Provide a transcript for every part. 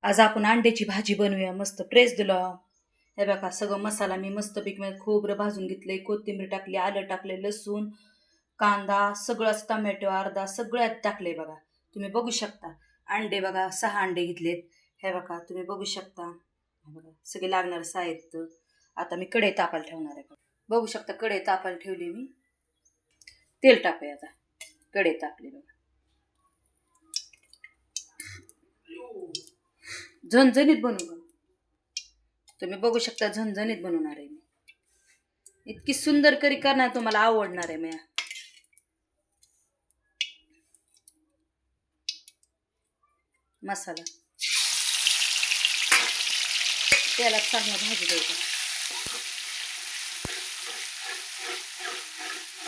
आज आपण अंड्याची भाजी बनवूया. मस्त प्रेस दिलं. हे बघा सगळं मसाला मी मस्त पैकी खोबरं भाजून घेतलंय, कोथिंबीर टाकली, आलं टाकले, लसूण, कांदा, सगळंच टमॅटो अर्धा सगळ्यात टाकले. बघा तुम्ही बघू शकता. अंडे बघा 6 अंडे घेतलेत. हे बघा तुम्ही बघू शकता. हे बघा सगळे लागणारे साहित्य. आता मी कढई तापायला ठेवणार आहे. बघू शकता कढई तापायला ठेवली मी. तेल टाकूया आता. कढई तापली बघा. झणझणीत बनवू. तुम्ही बघू शकता झणझणीत बनवणार आहे मी. इतकी सुंदर करी करणार, तुम्हाला आवडणार आहे. मी मसाला त्याला चांगला भाजी द्यायचा.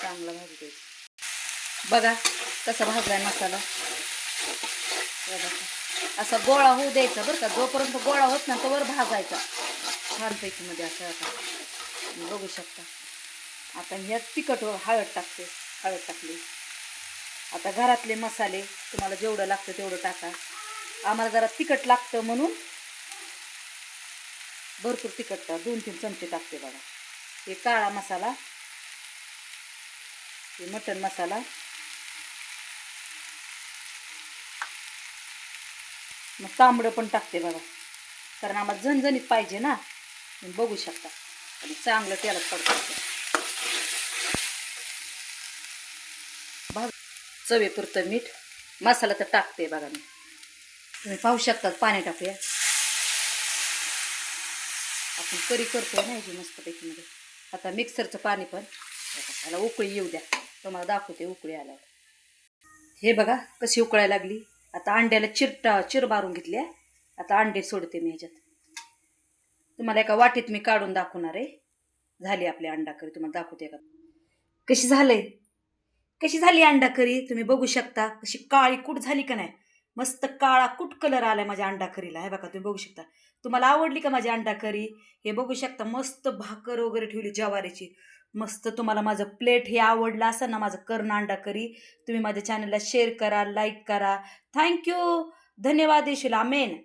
चांगला भाजी द्यायचा. बघा कसा भाजलाय मसाला. असा गोळा होऊ द्यायचा बरं का. जोपर्यंत गोळा होत ना तोवर भाजायचा छानपैकी मध्ये असं. आता बघू शकता. आता ह्यात तिखट हळद टाकते. हळद टाकली. आता घरातले मसाले तुम्हाला जेवढं लागतं तेवढं टाका. आम्हाला जरा तिखट लागतं म्हणून भरपूर तिखट 2-3 चमचे टाकते. बघा हे काळा मसाला, हे मटण मसाला, मग तांबडं पण टाकते बघा, कारण आम्हाला झणझणीत पाहिजे ना. बघू शकता. आणि चांगलं तेलात पडतं. चवीपुरतं मीठ, मसाला तर टाकते बघा मी. तुम्ही पाहू शकता. पाणी टाकूया. आपण करी करतोय ना ह्याची मस्तपैकी मध्ये. आता मिक्सरचं पाणी पण त्याला उकळी येऊ द्या. तुम्हाला दाखवते उकळी आल्यावर. हे बघा कशी उकळायला लागली. आता अंड्याला चिर मारून घेतली. आता अंडे सोडते मी ह्याच्यात. तुम्हाला एका वाटीत मी काढून दाखवणार आहे. झाली आपली अंडा करी. तुम्हाला दाखवते का कशी झालंय. कशी झाली अंडा करी तुम्ही बघू शकता. कशी काळी कुट झाली का नाही. मस्त काळा कुट कलर आलाय माझ्या अंडा करीला. हे बघा तुम्ही बघू शकता. तुम्हाला आवडली का माझी अंडा करी. हे बघू शकता. मस्त भाकर वगैरे ठेवली ज्वारीची. मस्त. तुम्हाला माझं प्लेट हे आवडलं असेल ना, माझं कर्ण अंडा करी, तुम्ही माझ्या चॅनलला शेअर करा, लाईक करा. थँक्यू. धन्यवाद देशील. आमेन.